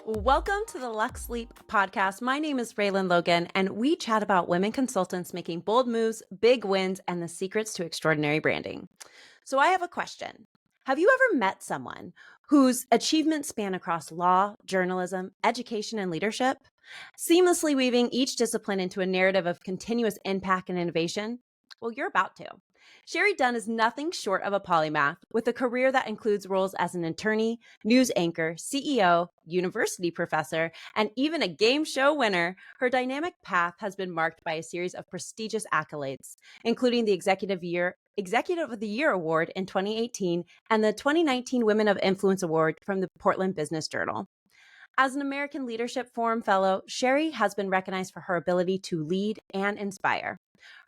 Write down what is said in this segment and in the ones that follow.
Welcome to the Luxe Leap Podcast. My name is Réland Logan, and we chat about women consultants making bold moves, big wins, and the secrets to extraordinary branding. So I have a question. Have you ever met someone whose achievements span across law, journalism, education, and leadership, seamlessly weaving each discipline into a narrative of continuous impact and innovation? Well, you're about to. Shari Dunn is nothing short of a polymath with a career that includes roles as an attorney, news anchor, CEO, university professor, and even a game show winner. Her dynamic path has been marked by a series of prestigious accolades, including the Executive of the Year Award in 2018 and the 2019 Women of Influence Award from the Portland Business Journal. As an American Leadership Forum Fellow, Shari has been recognized for her ability to lead and inspire.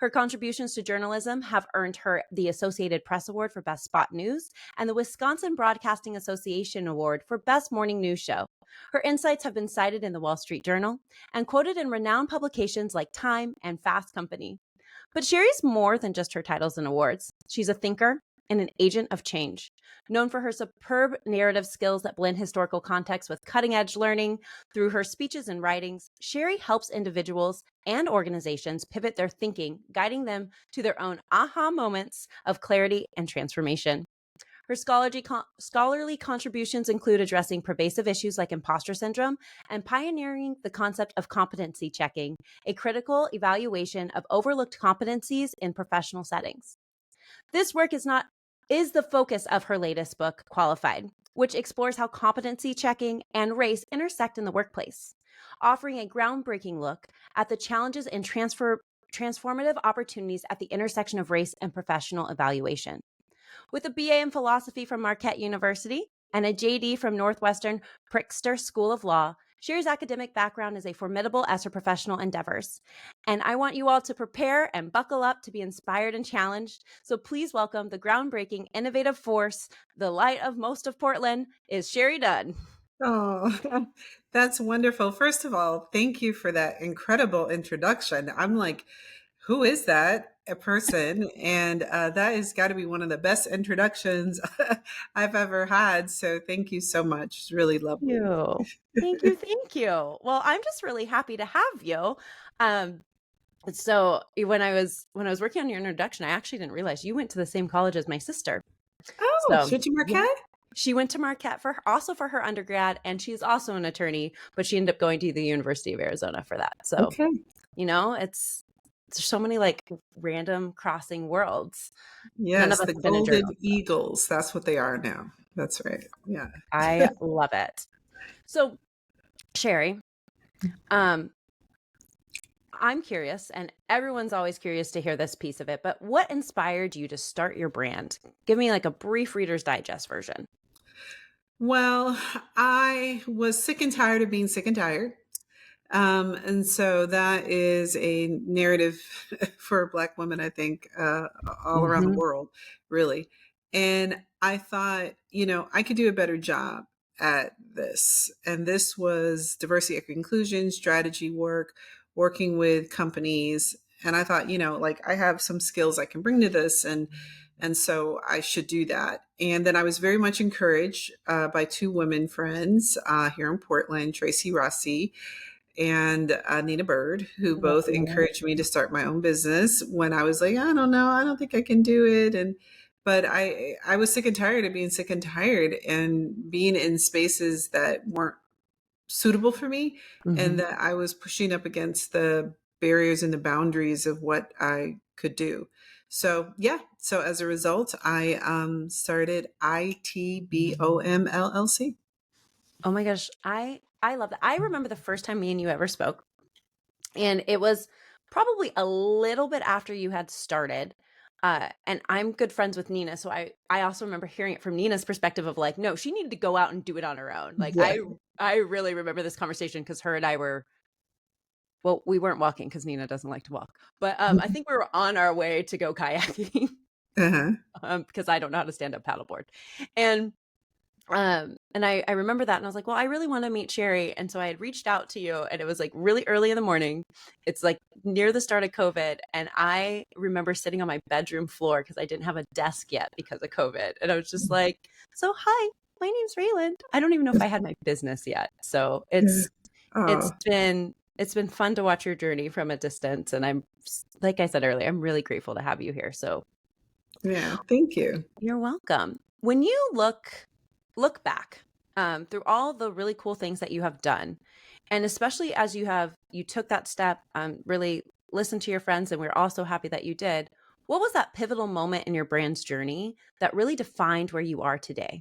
Her contributions to journalism have earned her the Associated Press Award for Best Spot News and the Wisconsin Broadcasting Association Award for Best Morning News Show. Her insights have been cited in the Wall Street Journal and quoted in renowned publications like Time and Fast Company. But Shari's more than just her titles and awards. She's a thinker and an agent of change. Known for her superb narrative skills that blend historical context with cutting-edge learning, through her speeches and writings, Shari helps individuals and organizations pivot their thinking, guiding them to their own aha moments of clarity and transformation. Her scholarly contributions include addressing pervasive issues like imposter syndrome and pioneering the concept of competency checking, a critical evaluation of overlooked competencies in professional settings. This work is the focus of her latest book, Qualified, which explores how competency checking and race intersect in the workplace, offering a groundbreaking look at the challenges and transformative opportunities at the intersection of race and professional evaluation. With a BA in philosophy from Marquette University and a JD from Northwestern Pritzker School of Law, Shari's academic background is a formidable as her professional endeavors. And I want you all to prepare and buckle up to be inspired and challenged. So please welcome the groundbreaking, innovative force, the light of most of Portland, is Shari Dunn. Oh, that's wonderful. First of all, thank you for that incredible introduction. I'm like, who is that a person? And that has got to be one of the best introductions I've ever had. So thank you so much. It's really lovely. Thank you. Well, I'm just really happy to have you. So when I was working on your introduction, I actually didn't realize you went to the same college as my sister. Oh, so, you Marquette? Yeah. She went to Marquette for her undergrad, and she's also an attorney, but she ended up going to the University of Arizona for that. So, okay. It's so many like random crossing worlds. Yes, the Golden Eagles. That's what they are now. That's right. Yeah. I love it. So, Shari, I'm curious, and everyone's always curious to hear this piece of it, but what inspired you to start your brand? Give me like a brief Reader's Digest version. Well, I was sick and tired of being sick and tired. And so that is a narrative for Black women, I think, all around the world, really. And I thought, I could do a better job at this. And this was diversity, equity, inclusion, strategy work, working with companies. And I thought, I have some skills I can bring to this. And so I should do that. And then I was very much encouraged by two women friends here in Portland, Tracy Rossi and Nina Bird, who both encouraged me to start my own business when I was like, I don't know, I don't think I can do it. But I was sick and tired of being sick and tired and being in spaces that weren't suitable for me, and that I was pushing up against the barriers and the boundaries of what I could do. So as a result, I started ITBOM LLC. Oh my gosh, I love that. I remember the first time me and you ever spoke, and it was probably a little bit after you had started. And I'm good friends with Nina, so I also remember hearing it from Nina's perspective of like, no, she needed to go out and do it on her own. Like, yeah. I really remember this conversation because her and I were, well, we weren't walking because Nina doesn't like to walk, but I think we were on our way to go kayaking because I don't know how to stand up paddleboard. And And I remember that, and I was like, well, I really want to meet Shari. And so I had reached out to you, and it was like really early in the morning. It's like near the start of COVID. And I remember sitting on my bedroom floor because I didn't have a desk yet because of COVID. And I was just like, so hi, my name's Réland. I don't even know if I had my business yet. So Yeah. it's Oh, been fun to watch your journey from a distance. And I'm, like I said earlier, I'm really grateful to have you here. So yeah. Thank you. you're welcome. When you look back through all the really cool things that you have done, and especially as you took that step, really listened to your friends, and we're also happy that you did. What was that pivotal moment in your brand's journey that really defined where you are today?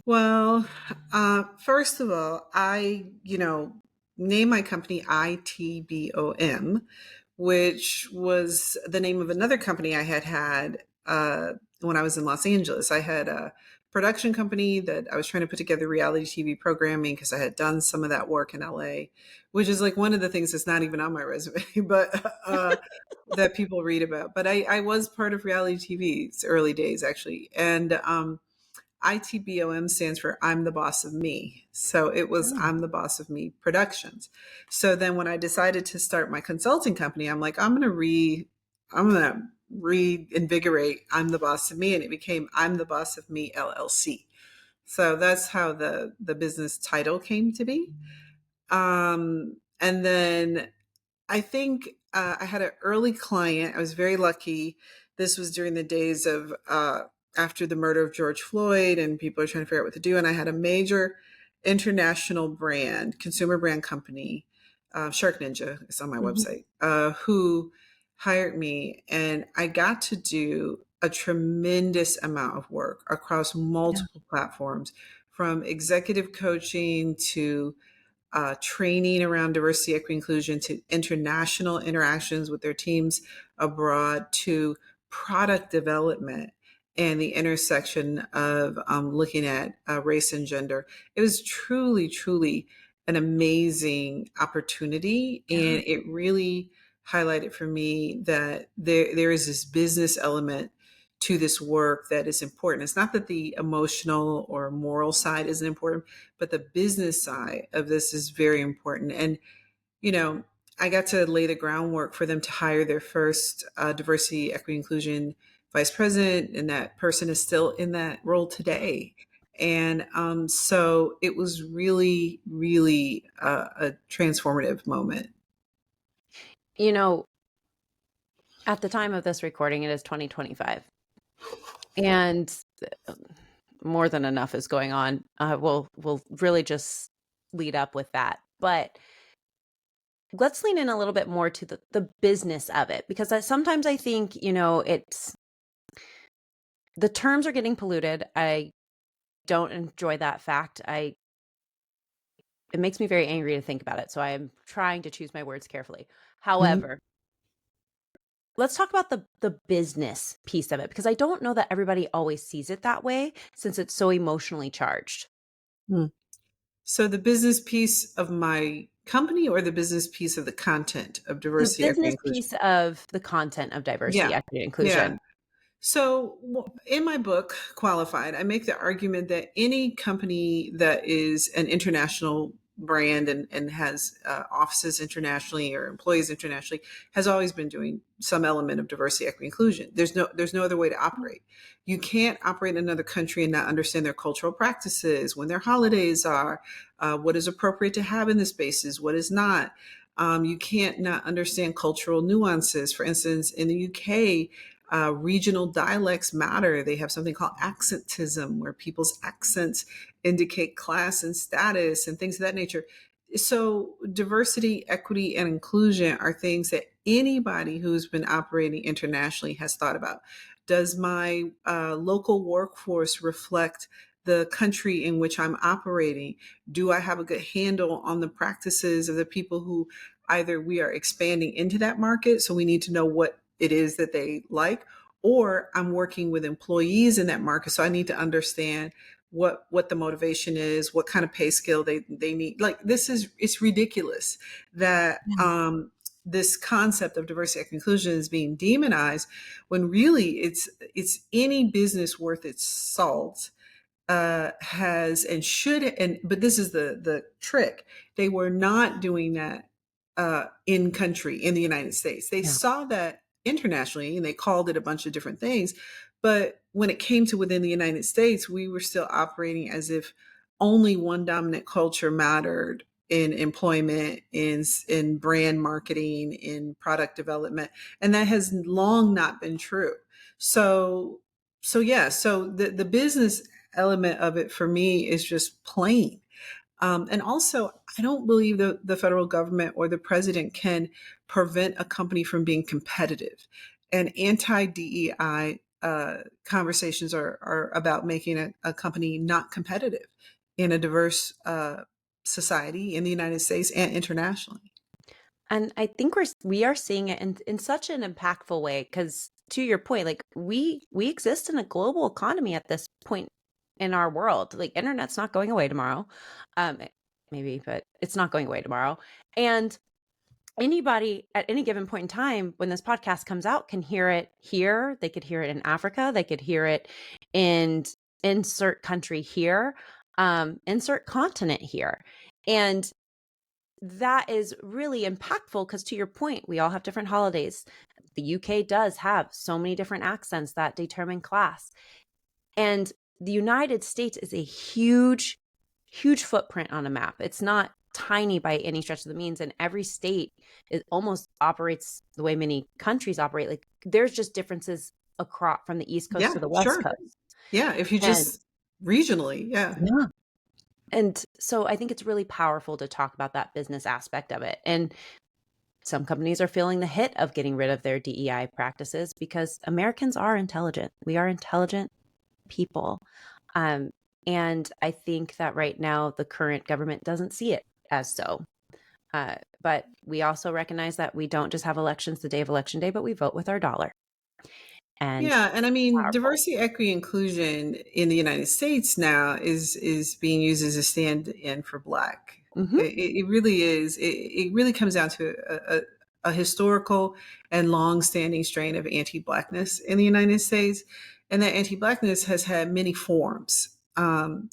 Well, first of all, named my company ITBOM, which was the name of another company I had when I was in Los Angeles. I had a production company that I was trying to put together reality TV programming because I had done some of that work in LA, which is like one of the things that's not even on my resume, but that people read about. But I was part of reality TV's early days, actually. And ITBOM stands for I'm the Boss of Me. So it was Oh, I'm the Boss of Me Productions. So then when I decided to start my consulting company, I'm like, I'm gonna reinvigorate I'm the Boss of Me, and it became I'm the Boss of Me LLC. So that's how the business title came to be. And then I think I had an early client. I was very lucky. This was during the days of after the murder of George Floyd, and people are trying to figure out what to do. And I had a major international brand, consumer brand company, Shark Ninja, it's on my mhm. website, who hired me. And I got to do a tremendous amount of work across Yeah. multiple platforms, from executive coaching to training around diversity, equity, inclusion, to international interactions with their teams abroad, to product development and the intersection of looking at race and gender. It was truly, truly an amazing opportunity. Yeah. And it really highlighted for me that there is this business element to this work that is important. It's not that the emotional or moral side isn't important, but the business side of this is very important. And, you know, I got to lay the groundwork for them to hire their first diversity, equity, inclusion vice president, and that person is still in that role today. And so it was really, really a transformative moment. You know, at the time of this recording, it is 2025, and uh, more than enough is going on. We'll really just lead up with that, but let's lean in a little bit more to the business of it, because sometimes I think, it's the terms are getting polluted. I don't enjoy that fact. It makes me very angry to think about it. So I am trying to choose my words carefully. Mhm. However, let's talk about the business piece of it, because I don't know that everybody always sees it that way since it's so emotionally charged. Mm. So the business piece of my company, or the business piece of the content of The diversity, equity, business inclusion? piece of the content of diversity, Yeah. equity, and Yeah. inclusion. So, in my book, Qualified, I make the argument that any company that is an international brand and has offices internationally or employees internationally has always been doing some element of diversity, equity, inclusion. There's no other way to operate. You can't operate in another country and not understand their cultural practices, when their holidays are, what is appropriate to have in the spaces, what is not. You can't not understand cultural nuances. For instance, in the UK, regional dialects matter. They have something called accentism, where people's accents indicate class and status and things of that nature. So, diversity, equity, and inclusion are things that anybody who's been operating internationally has thought about. Does my local workforce reflect the country in which I'm operating? Do I have a good handle on the practices of the people who either we are expanding into that market, so we need to know what it is that they like, or I'm working with employees in that market, so I need to understand what the motivation is, what kind of pay scale they need. Like, it's ridiculous that this concept of diversity and inclusion is being demonized, when really it's any business worth its salt has and should, but this is the trick. They were not doing that in country in the United States. They Yeah. saw that internationally and they called it a bunch of different things. But when it came to within the United States, we were still operating as if only one dominant culture mattered in employment, in brand marketing, in product development, and that has long not been true. So so the business element of it for me is just plain. And also, I don't believe the federal government or the president can prevent a company from being competitive. And anti DEI conversations are about making a company not competitive in a diverse society in the United States and internationally. And I think we are seeing it in such an impactful way, because to your point, like we exist in a global economy at this point in our world. Like internet's not going away tomorrow. Maybe, but it's not going away tomorrow. And anybody at any given point in time when this podcast comes out can hear it here. They could hear it in Africa. They could hear it in insert country here, insert continent here. And that is really impactful because, to your point, we all have different holidays. The UK does have so many different accents that determine class. And the United States is a huge, huge footprint on a map. It's not tiny by any stretch of the means. And every state almost operates the way many countries operate. Like there's just differences across from the East Coast to the West Coast. Yeah, if you just regionally, yeah. And so I think it's really powerful to talk about that business aspect of it. And some companies are feeling the hit of getting rid of their DEI practices because Americans are intelligent. We are intelligent people. And I think that right now the current government doesn't see it as so. But we also recognize that we don't just have elections the day of election day, but we vote with our dollar. And I mean, powerful. diversity, equity, inclusion in the United States now is being used as a stand-in for Black. Mm-hmm. It really is. It really comes down to a historical and long-standing strain of anti-Blackness in the United States, and that anti-Blackness has had many forms.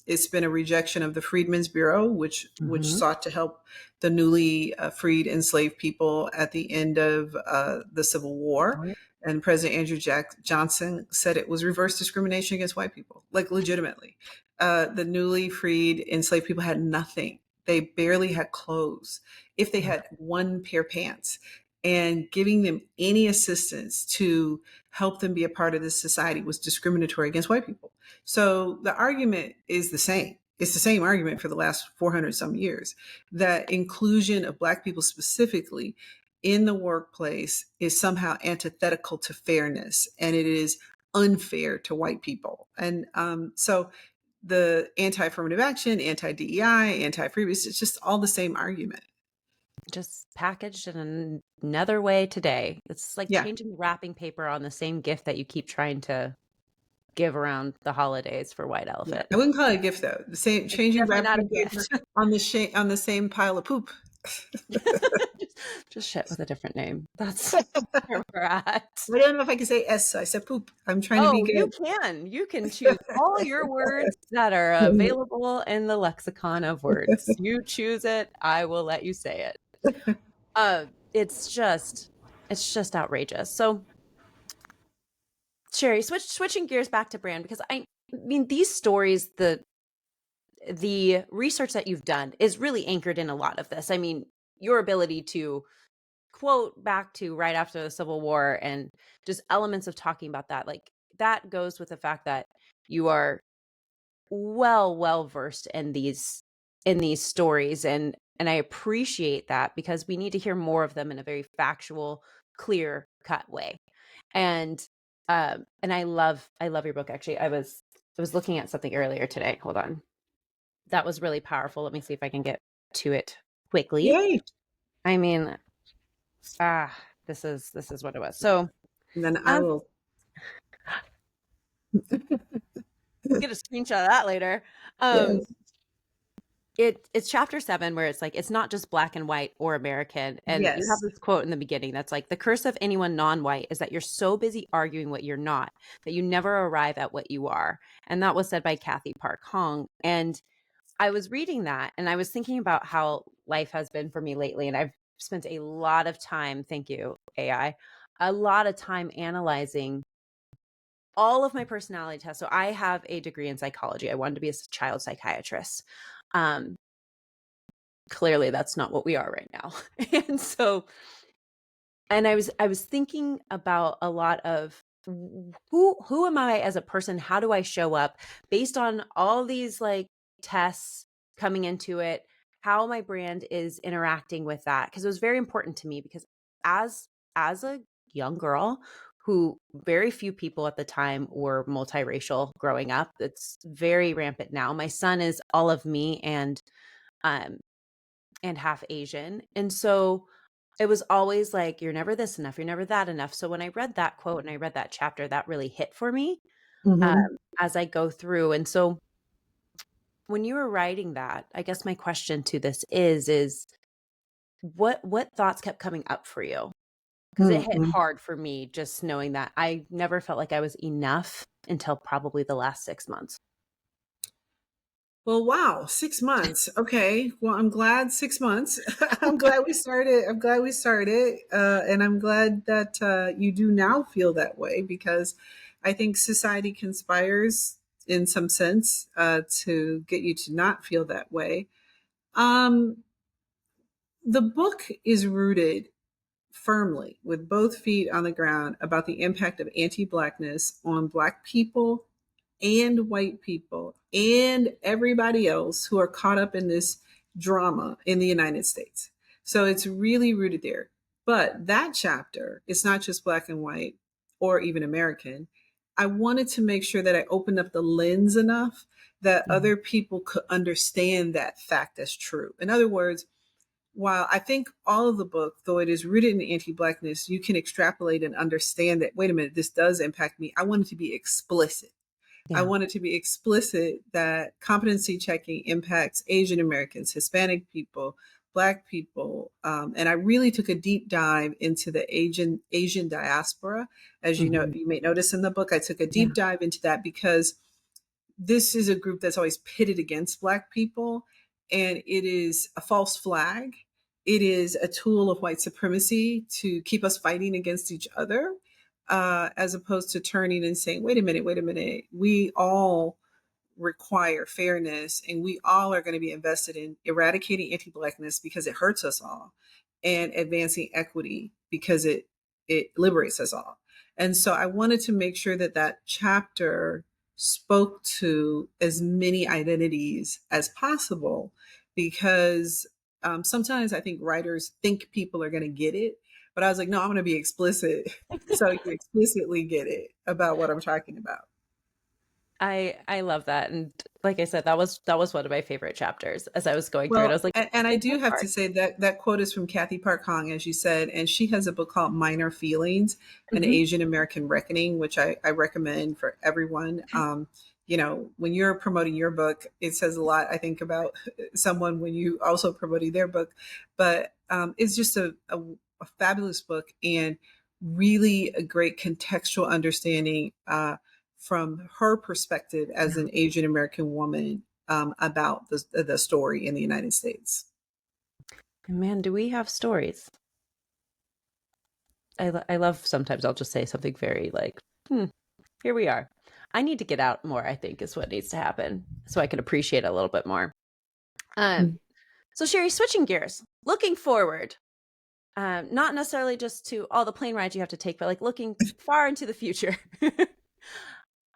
It's been a rejection of the Freedmen's Bureau, which sought to help the newly freed enslaved people at the end of the Civil War. And President Andrew Johnson said it was reverse discrimination against white people, like legitimately. The newly freed enslaved people had nothing. They barely had clothes. If they had one pair of pants, and giving them any assistance to help them be a part of this society was discriminatory against white people. So the argument is the same. It's the same argument for the last 400 some years, that inclusion of Black people specifically in the workplace is somehow antithetical to fairness, and it is unfair to white people. And so the anti-affirmative action, anti-DEI, anti-freebies, it's just all the same argument. Just packaged in another way today. It's like changing the wrapping paper on the same gift that you keep trying to give around the holidays for White Elephant. I wouldn't call it a gift though. The same changing wrapping paper on the same pile of poop. just shit with a different name. That's where we're at. I don't know if I can say S. So I said poop. I'm trying to be good. You can choose all your words that are available in the lexicon of words. You choose it, I will let you say it. It's just outrageous. So Shari, switching gears back to brand, because I mean these stories, the research that you've done is really anchored in a lot of this. I mean, your ability to quote back to right after the Civil War and just elements of talking about that, like that goes with the fact that you are well versed in these stories, and I appreciate that because we need to hear more of them in a very factual, clear cut way. And I love your book. Actually, I was looking at something earlier today. Hold on. That was really powerful. Let me see if I can get to it quickly. Yay. I mean, this is what it was. So and then I will get a screenshot of that later. Yes. It's chapter 7 where it's like, it's not just black and white or American. And you have Yes. this quote in the beginning that's like, the curse of anyone non-white is that you're so busy arguing what you're not that you never arrive at what you are. And that was said by Kathy Park Hong. And I was reading that and I was thinking about how life has been for me lately. And I've spent a lot of time, thank you, AI, a lot of time analyzing all of my personality tests. So I have a degree in psychology. I wanted to be a child psychiatrist. Um, Clearly that's not what we are right now. And so, and I was thinking about a lot of who am I as a person? How do I show up based on all these like tests coming into it, how my brand is interacting with that? Because it was very important to me because as a young girl who very few people at the time were multiracial growing up. It's very rampant now. My son is all of me um and half Asian. And so it was always like, you're never this enough, you're never that enough. So when I read that quote and I read that chapter, that really hit for me um, Mm-hmm. as I go through. And so when you were writing that, I guess my question to this is what thoughts kept coming up for you? Because it hit Mm-hmm. hard for me just knowing that I never felt like I was enough until probably the last 6 months. Well, wow, 6 months. Okay. Well, I'm glad 6 months. I'm glad we started. I'm glad we started. And I'm glad that you do now feel that way because I think society conspires in some sense to get you to not feel that way. Um, the book is rooted firmly with both feet on the ground about the impact of anti-blackness on Black people and white people and everybody else who are caught up in this drama in the United States. So it's really rooted there. But that chapter, it's not just black and white or even American. I wanted to make sure that I opened up the lens enough that Mhm. other people could understand that fact as true. In other words, while I think all of the book, though it is rooted in anti-blackness, you can extrapolate and understand that, wait a minute, this does impact me. I wanted to be explicit. I Yeah. wanted to be explicit that competency checking impacts Asian Americans, Hispanic people, Black people, and I really took a deep dive into the Asian diaspora. As you know, Mhm. you may notice in the book, I took a Yeah. deep dive into that because this is a group that's always pitted against Black people, and it is a false flag. It is a tool of white supremacy to keep us fighting against each other, as opposed to turning and saying, wait a minute, we all require fairness and we all are going to be invested in eradicating anti-blackness because it hurts us all and advancing equity because it liberates us all. And so I wanted to make sure that that chapter spoke to as many identities as possible because sometimes I think writers think people are going to get it, but I was like, no, I'm going to be explicit so you explicitly get it about what I'm talking about. I love that. And like I said, that was one of my favorite chapters as I was going through it. I Well, was like, and I it do hit have hard. to say that that quote is from Kathy Park Hong, as you said, and she has a book called Minor Feelings, an Mhm. Asian American Reckoning, which I recommend for everyone. Okay. When you're promoting your book, it says a lot, I think, about someone when you also promoting their book. But it's just a fabulous book and really a great contextual understanding from her perspective as Yeah. an Asian American woman about the story in the United States. And man, do we have stories? I love sometimes I'll just say something very like, here we are. I need to get out more, I think, is what needs to happen so I can appreciate it a little bit more. Um, Mm. so Sherry, switching gears, looking forward, not necessarily just to all the plane rides you have to take, but like looking far into the future.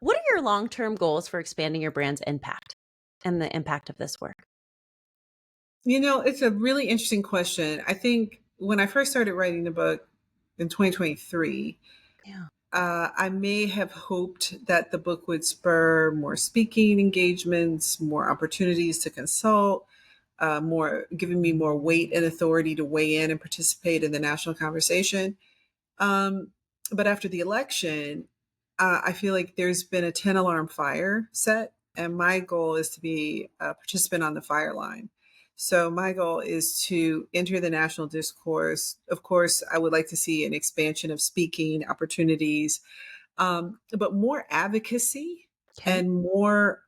What are your long-term goals for expanding your brand's impact and the impact of this work? It's a really interesting question. I think when I first started writing the book in 2023, Yeah. I may have hoped that the book would spur more speaking engagements, more opportunities to consult, more giving me more weight and authority to weigh in and participate in the national conversation. Um, but after the election, I feel like there's been a 10 alarm fire set. and my goal is to be a participant on the fire line. So my goal is to enter the national discourse. Of course, I would like to see an expansion of speaking opportunities, but more advocacy Okay. and more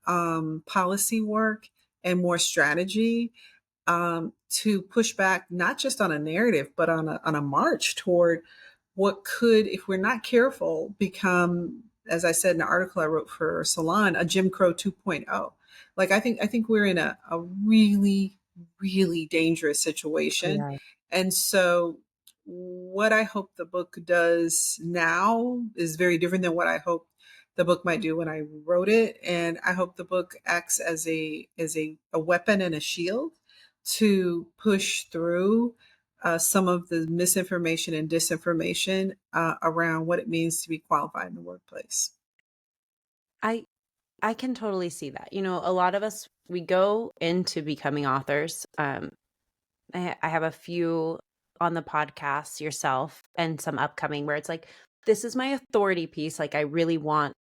policy work and more strategy, to push back not just on a narrative, but on a march toward what could, if we're not careful, become, as I said in an article I wrote for Salon, a Jim Crow 2.0. Like I think we're in a really, really dangerous We situation. are. And so what I hope the book does now is very different than what I hope the book might do when I wrote it. And I hope the book acts as a weapon and a shield to push through some of the misinformation and disinformation around what it means to be qualified in the workplace. I I can totally see that. You know, a lot of us, we go into becoming authors. I have a few on the podcast, yourself, and some upcoming where it's like, this is my authority piece. Like I really want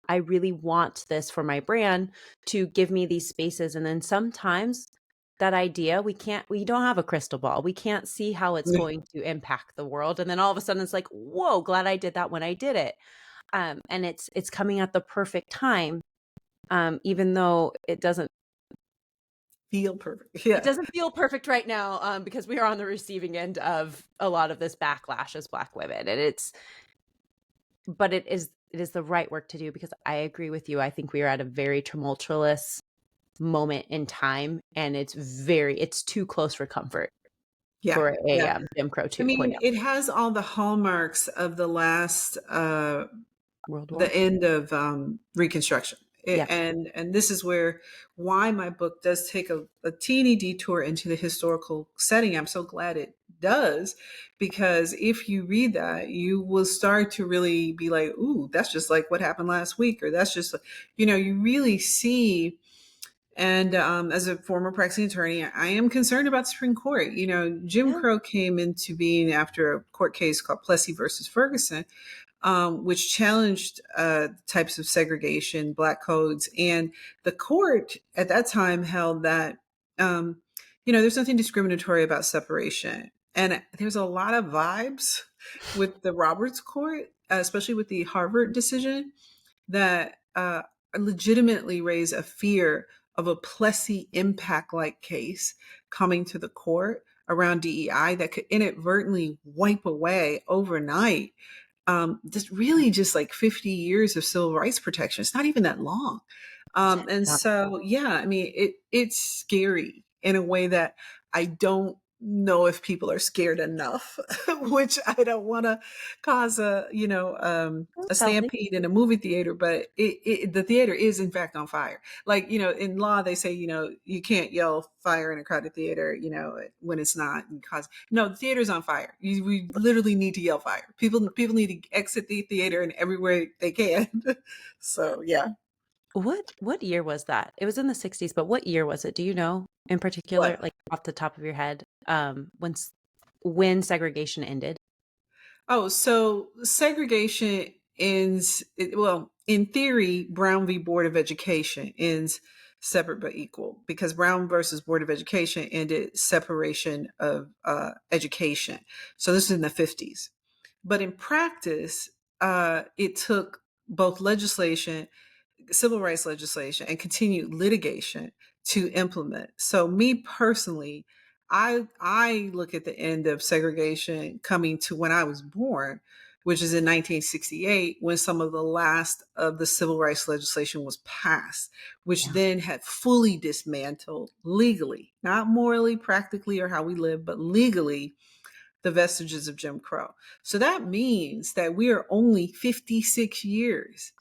this for my brand to give me these spaces. And then sometimes that idea, we don't have a crystal ball. We can't see how it's going to impact the world. And then all of a sudden it's like, whoa, glad I did that when I did it. And it's coming at the perfect time. Even though Feel perfect. it Yeah. doesn't feel perfect right now, because we are on the receiving end of a lot of this backlash as Black women, and but it is the right work to do, because I agree with you. I think we are at a very tumultuous moment in time, and it's too close for comfort Yeah. for a Yeah. Jim Crow I 2.0. mean, it has all the hallmarks of the last World War. the end of Reconstruction. Yeah. And this is why my book does take a teeny detour into the historical setting. I'm so glad it does, because if you read that, you will start to really be like, ooh, that's just like what happened last week, or that's just, you really see. And as a former practicing attorney, I am concerned about the Supreme Court. Jim Yeah. Crow came into being after a court case called Plessy versus Ferguson, which challenged types of segregation, Black codes. And the court at that time held that, there's nothing discriminatory about separation. And there's a lot of vibes with the Roberts Court, especially with the Harvard decision, that legitimately raise a fear of a Plessy impact like case coming to the court around DEI that could inadvertently wipe away overnight just like 50 years of civil rights protection. It's not even that long. And so, yeah, I mean, it's scary in a way that I don't know if people are scared enough, which I don't want to cause a Healthy. stampede in a movie theater, but the theater is in fact on fire. Like, in law, they say, you can't yell fire in a crowded theater, when it's not, because no, the theater's on fire. We literally need to yell fire. People need to exit the theater in every way they can. So, yeah. What year was that? It was in the 60s, but what year was it? Do you know in particular, What? like off the top of your head, when segregation ended? Oh, so segregation ends, well, in theory, Brown v. Board of Education ends separate but equal, because Brown versus Board of Education ended separation of education. So this is in the 50s. But in practice, it took both legislation, civil rights legislation, and continued litigation to implement. So me personally, I look at the end of segregation coming to when I was born, which is in 1968, when some of the last of the civil rights legislation was passed, which Yeah. then had fully dismantled legally, not morally, practically, or how we live, but legally, the vestiges of Jim Crow. So that means that we are only 56 years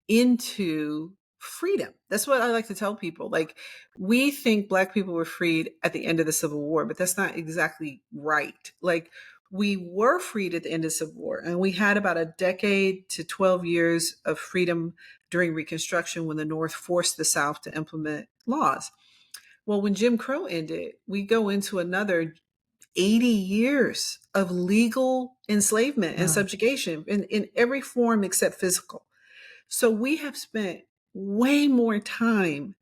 into freedom. That's what I like to tell people. Like, we think Black people were freed at the end of the Civil War, but that's not exactly right. Like, we were freed at the end of the Civil War, and we had about a decade to 12 years of freedom during Reconstruction, when the North forced the South to implement laws. Well, when Jim Crow ended, we go into another 80 years of legal enslavement and Wow. subjugation in every form except physical. So we have spent way more time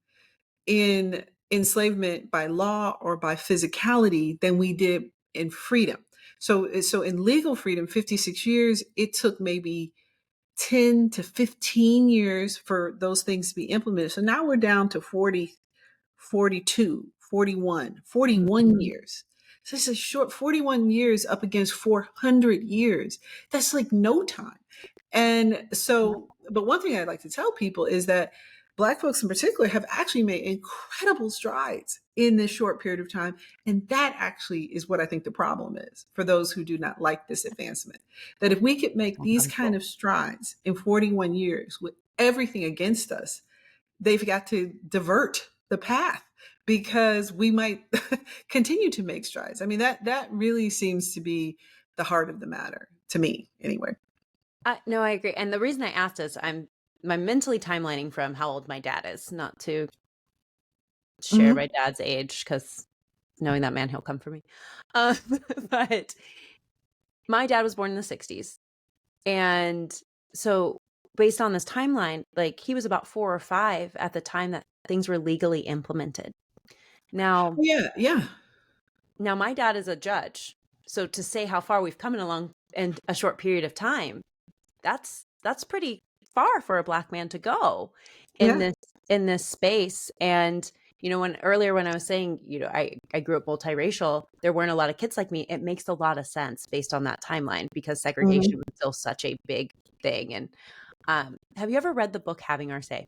in enslavement by law or by physicality than we did in freedom. So in legal freedom, 56 years, it took maybe 10 to 15 years for those things to be implemented. So now we're down to 40, 42, 41, 41 Mhm. years. So it's a short 41 years up against 400 years. That's like no time. And so, but one thing I'd like to tell people is that Black folks in particular have actually made incredible strides in this short period of time. And that actually is what I think the problem is for those who do not like this advancement. That if we could make these kind Uncomfortable. of strides in 41 years with everything against us, they've got to divert the path because we might continue to make strides. I mean, that really seems to be the heart of the matter to me anyway. No, I agree. And the reason I asked is I'm mentally timelining from how old my dad is, not to share Mm-hmm. my dad's age, because knowing that man, he'll come for me. Um, but my dad was born in the 60s. And so based on this timeline, like he was about 4 or 5 at the time that things were legally implemented. Now, Yeah. now my dad is a judge. So to say how far we've come along in a short period of time, that's pretty far for a Black man to go in Yeah. this space. And when I was saying, I grew up multiracial, there weren't a lot of kids like me. It makes a lot of sense based on that timeline because segregation Mm-hmm. was still such a big thing. And have you ever read the book Having Our Say?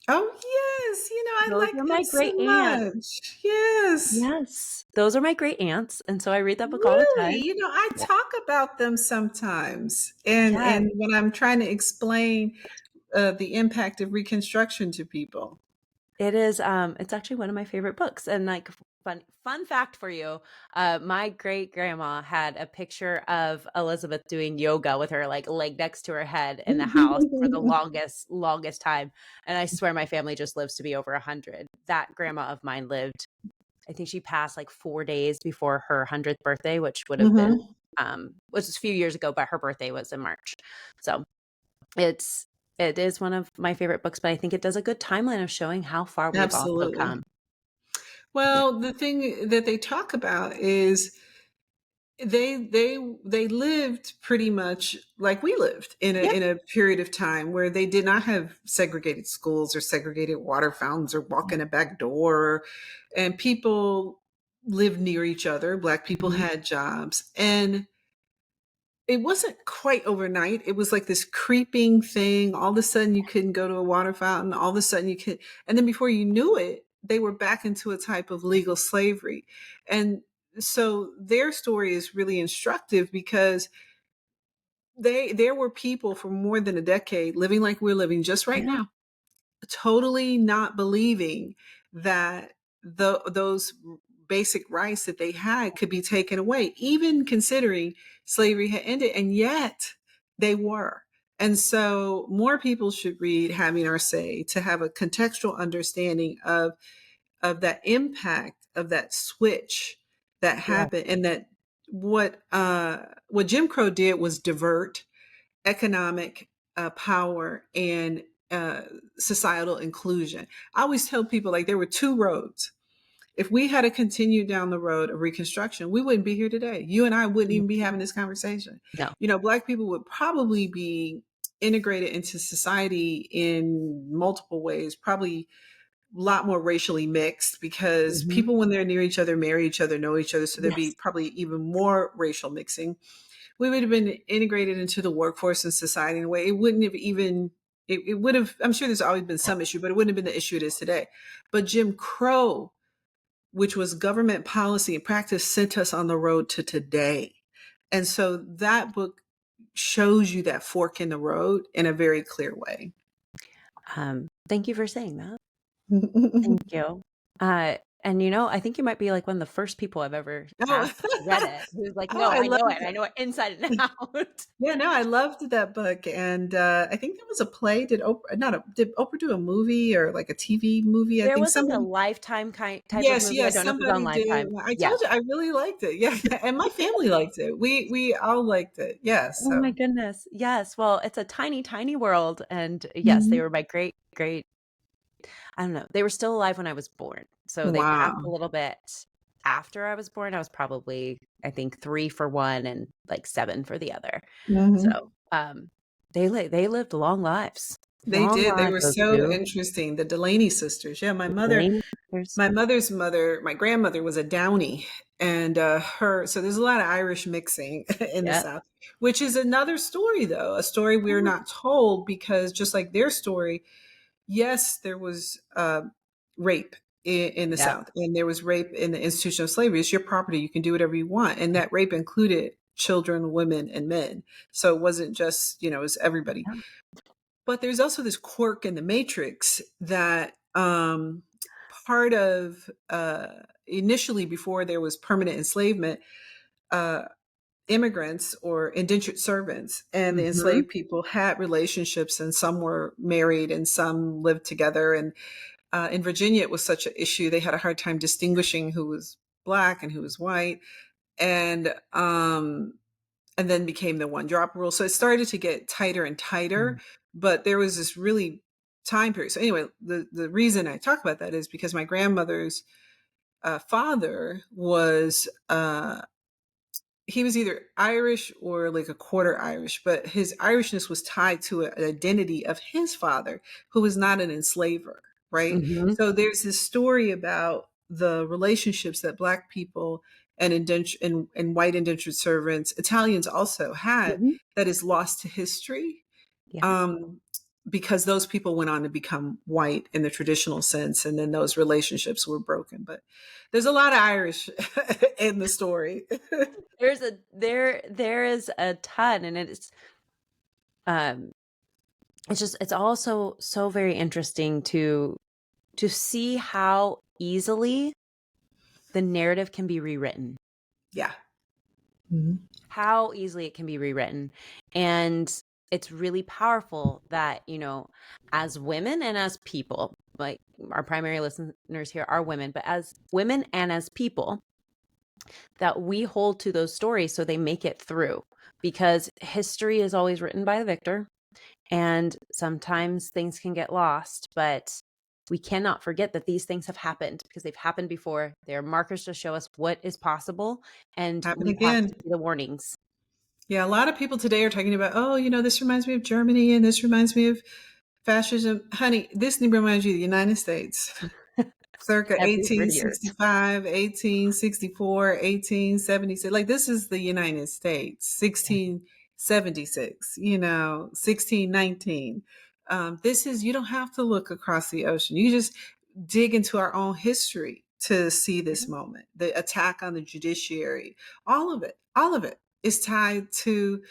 Oh yes, I Those like are him my so great aunts. much. Yes. Yes, those are my great aunts, and so I read that book all the Really, time. I Yeah. talk about them sometimes, and Yes, when I'm trying to explain the impact of Reconstruction to people. it is. It's actually one of my favorite books. And like fun fact for you, my great grandma had a picture of Elizabeth doing yoga with her like leg next to her head in the house for the longest time. And I swear my family just lives to be over 100. That grandma of mine lived. I think she passed like 4 days before her 100th birthday, which would have been, Hmm. which was a few years ago, but her birthday was in March. So it's it is one of my favorite books, but I think it does a good timeline of showing how far we've also Absolutely. come. Yeah. Well, the thing that they talk about is they lived pretty much like we lived in a Yeah. period of time where they did not have segregated schools or segregated water fountains or walk in a back door, and people lived near each other. Black people Mhm. had jobs, and it wasn't quite overnight. It was like this creeping thing. All of a sudden, you couldn't go to a water fountain. All of a sudden, you could, and then before you knew it, they were back into a type of legal slavery. And so their story is really instructive because there were people for more than a decade living like we're living just right Yeah. now, totally not believing that those basic rights that they had could be taken away, even considering slavery had ended, and yet they were. And so more people should read Having Our Say to have a contextual understanding of that impact of that switch that Yeah. happened, and that what Jim Crow did was divert economic power and uh, societal inclusion. I always tell people like there were two roads. If we had to continue down the road of Reconstruction, we wouldn't be here today. You and I wouldn't even be having this conversation. No. Black people would probably be integrated into society in multiple ways, probably a lot more racially mixed because Mhm. people, when they're near each other, marry each other, know each other. So there'd be Yes. probably even more racial mixing. We would have been integrated into the workforce and society in a way it wouldn't have even it would have, I'm sure there's always been some issue, but it wouldn't have been the issue it is today. But Jim Crow, which was government policy and practice, sent us on the road to today. And so that book shows you that fork in the road in a very clear way. Thank you for saying that. Thank you. And I think you might be like one of the first people I've ever Oh, asked who read it, who's like, oh, no, I I love know it. I it. know it inside and out. Yeah, no, I loved that book, and I think there was a play. Did Oprah? Not a, did Oprah do a movie or like a TV movie? I There think was like a somebody. Lifetime type of Yes, movie. I yes, don't know if it's on somebody did. Lifetime. I Yes. told you, I really liked it. Yeah, and my family liked it. We all liked it. Yeah, Oh my so. goodness. Yes. Well, it's a tiny, tiny world. And yes, they Mhm. were my great, great I don't know. They were still alive when I was born. So they passed a Wow. little bit after I was born. I was probably, I think, 3 for one and like 7 for the other. Mhm. So they lived long lives. They Long did. They lives, were those so 2. interesting. The Delaney sisters. Yeah, The Delaney sisters. my mother's mother, my grandmother was a Downey, and so there's a lot of Irish mixing in the Yep. South, which is another story, though, a story we're not told because just like their story, yes, there was rape in the Yep. South, and there was rape in the institution of slavery. It's your property; you can do whatever you want, and that rape included children, women, and men. So it wasn't just it was everybody. Yep. But there's also this quirk in the matrix that part of initially before there was permanent enslavement, uh, immigrants or indentured servants and the Mhm. enslaved people had relationships, and some were married and some lived together. And in Virginia, it was such an issue; they had a hard time distinguishing who was black and who was white. And and then became the one drop rule. So it started to get tighter and tighter, Mm. but there was this really time period. So anyway, the reason I talk about that is because my grandmother's father was he was either Irish or like a quarter Irish, but his Irishness was tied to an identity of his father, who was not an enslaver, right? Mhm. So there's this story about the relationships that Black people and and white indentured servants, Italians also had, Mhm. that is lost to history. Yeah. Um, because those people went on to become white in the traditional sense, and then those relationships were broken. But there's a lot of Irish in the story. There is a ton, and um it's also so very interesting to see how easily the narrative can be rewritten. Yeah. Mhm. How easily it can be rewritten. And it's really powerful that, as women and as people, like our primary listeners here are women, but as women and as people, that we hold to those stories so they make it through, because history is always written by the victor. And sometimes things can get lost, but we cannot forget that these things have happened because they've happened before. They are markers to show us what is possible, and Happen we have to again. see the warnings. Yeah, a lot of people today are talking about, oh, this reminds me of Germany and this reminds me of fascism. Honey, this reminds you of the United States. Circa Every year. 1865, 1864, 1876. Like this is the United States, 1676, 1619. This is, you don't have to look across the ocean. You just dig into our own history to see this moment. The attack on the judiciary, all of it is tied to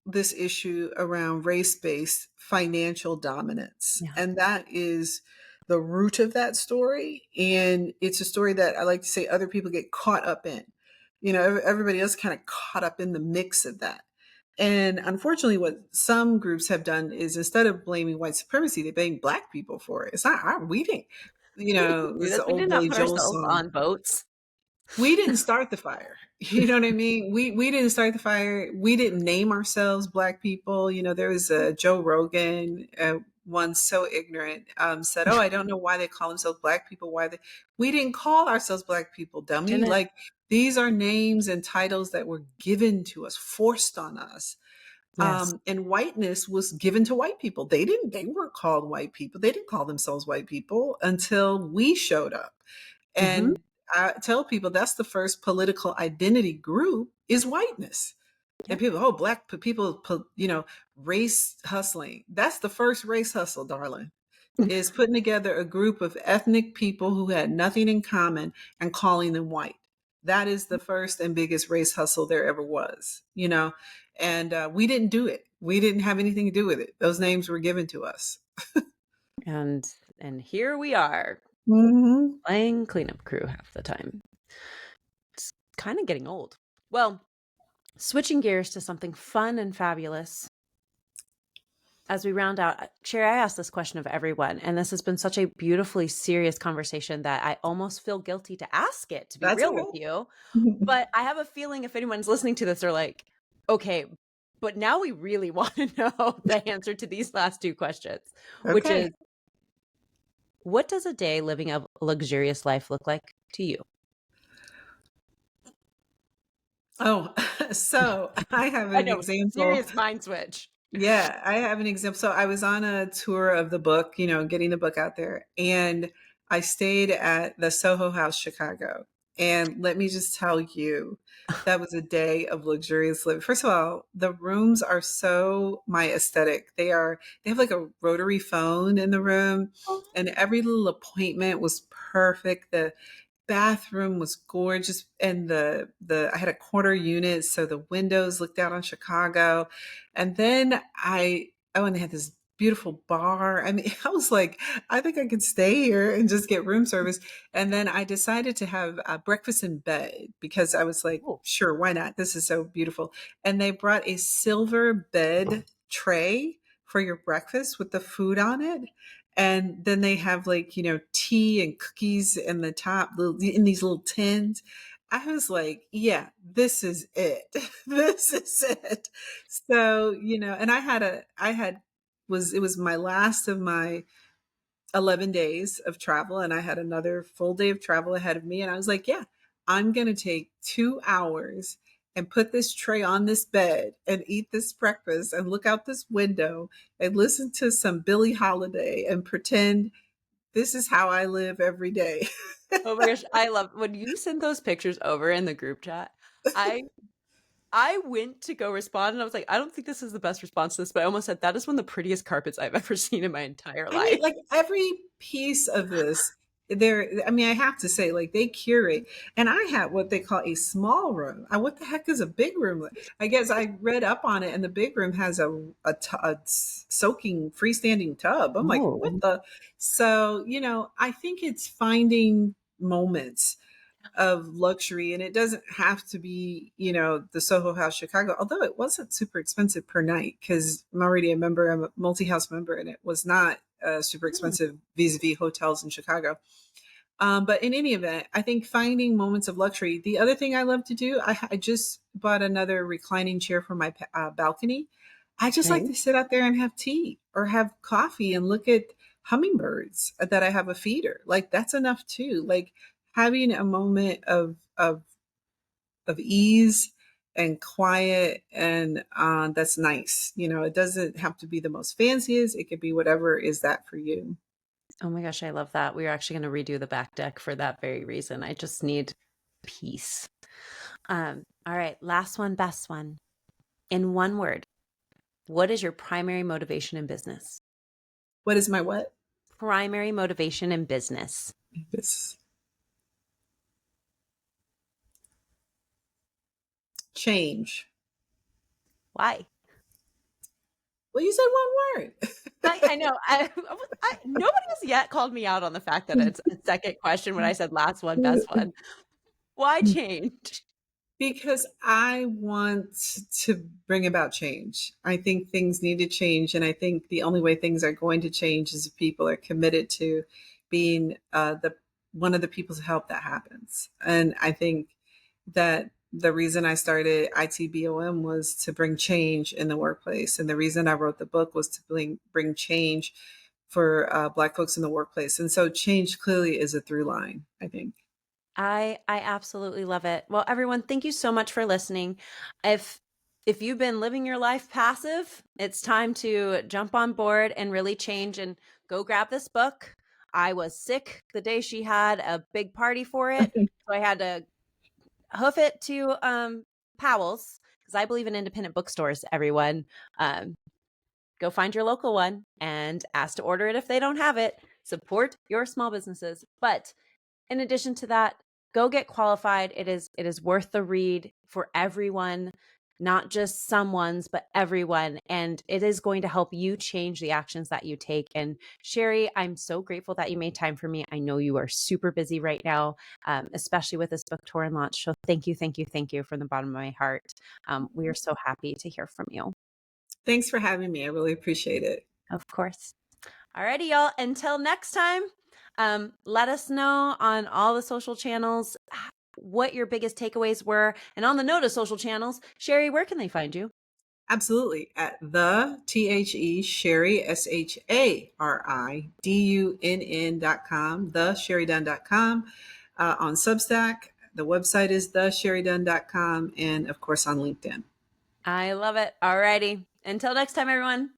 this issue around race-based financial dominance. Yeah. And that is the root of that story. And it's a story that I like to say other people get caught up in. Everybody else kind of caught up in the mix of that. And unfortunately, what some groups have done is instead of blaming white supremacy, they blame Black people for it. It's not our, we didn't, Do it's the this. We old did not Billy put Joel ourselves song. on boats. We didn't start the fire. You know what I mean? We didn't start the fire. We didn't name ourselves Black people. There was a Joe Rogan, once so ignorant, said, "Oh, I don't know why they call themselves Black people. Why they?" We didn't call ourselves Black people, dummy. Didn't. Like these are names and titles that were given to us, forced on us. Yes. And whiteness was given to white people. They weren't called white people. They didn't call themselves white people until we showed up. Hmm. And I tell people that's the first political identity group is whiteness. Yeah. And people, oh, Black people, race hustling. That's the first race hustle, darling, is putting together a group of ethnic people who had nothing in common and calling them white. That is the first and biggest race hustle there ever was. And we didn't do it. We didn't have anything to do with it. Those names were given to us. And here we are Mm-hmm. playing cleanup crew half the time. It's kind of getting old. Well, switching gears to something fun and fabulous. As we round out, Shari, I asked this question of everyone, and this has been such a beautifully serious conversation that I almost feel guilty to ask it, to be That's real with okay. you. But I have a feeling if anyone's listening to this, they're like, okay, but now we really want to know the answer to these last 2 questions, which is, Okay. What does a day living a luxurious life look like to you? Oh, so I have I an know, example. serious mind switch. Yeah, I have an example. So I was on a tour of the book, getting the book out there, and I stayed at the Soho House, Chicago. And let me just tell you, that was a day of luxurious living. First of all, the rooms are so my aesthetic. They have like a rotary phone in the room, and every little appointment was perfect. The bathroom was gorgeous, and the I had a quarter unit, so the windows looked out on Chicago. And then and they had this beautiful bar. I mean, I was like, I think I could stay here and just get room service. And then I decided to have breakfast in bed because I was like, Oh, sure, why not? This is so beautiful. And they brought a silver bed tray for your breakfast with the food on it. And then they have like, tea and cookies in the top, in these little tins. I was like, yeah, this is it. This is it. So, and it was my last of my 11 days of travel, and I had another full day of travel ahead of me. And I was like, yeah, I'm going to take 2 hours and put this tray on this bed and eat this breakfast and look out this window and listen to some Billie Holiday and pretend this is how I live every day. oh my gosh, I love when you sent those pictures over in the group chat. I I went to go respond and I was like, I don't think this is the best response to this, but I almost said that is one of the prettiest carpets I've ever seen in my entire I mean, life. like every piece of this, I mean, I have to say, like they curate. And I had what they call a small room. What the heck is a big room? I guess I read up on it, and the big room has a soaking freestanding tub. I'm like, what Oh. the? So, I think it's finding moments of luxury, and it doesn't have to be the Soho House Chicago, although it wasn't super expensive per night because I'm already a member. I'm a multi-house member, and it was not super expensive vis-a-vis hotels in Chicago. But in any event, I think finding moments of luxury. The other thing I love to do, I just bought another reclining chair for my balcony. I just like Nice. to sit out there and have tea or have coffee and look at hummingbirds that I have a feeder. Like that's enough too. Like having a moment of ease and quiet, and that's nice. It doesn't have to be the most fanciest. It could be whatever is that for you. Oh my gosh, I love that. We are actually going to redo the back deck for that very reason. I just need peace. All right, last one, best one. In one word, what is your primary motivation in business? What is my what? Primary motivation in business. This change. Why? Well, you said one word. I know. Nobody has yet called me out on the fact that it's a second question when I said last one, best one. Why change? Because I want to bring about change. I think things need to change. And I think the only way things are going to change is if people are committed to being the one of the people to help that happens. And I think that the reason I started ITBOM was to bring change in the workplace. And the reason I wrote the book was to bring change for Black folks in the workplace. And so change clearly is a through line, I think. I absolutely love it. Well, everyone, thank you so much for listening. If you've been living your life passive, it's time to jump on board and really change and go grab this book. I was sick the day she had a big party for it, so I had to hoof it to Powell's because I believe in independent bookstores. Everyone, um, go find your local one and ask to order it if they don't have it. Support your small businesses, but in addition to that, go get qualified. It is worth the read for everyone, not just someone's, but everyone. And it is going to help you change the actions that you take. And Shari, I'm so grateful that you made time for me. I know you are super busy right now, especially with this book tour and launch. So thank you, thank you, thank you from the bottom of my heart. We are so happy to hear from you. Thanks for having me. I really appreciate it. Of course. Alrighty, y'all. Until next time, let us know on all the social channels what your biggest takeaways were. And on the note of social channels, Shari, where can they find you? Absolutely. At the THE Shari, SHARIDUNN.com, thesharidunn.com, on Substack. The website is thesharidunn.com, and of course on LinkedIn. I love it. All righty. Until next time, everyone.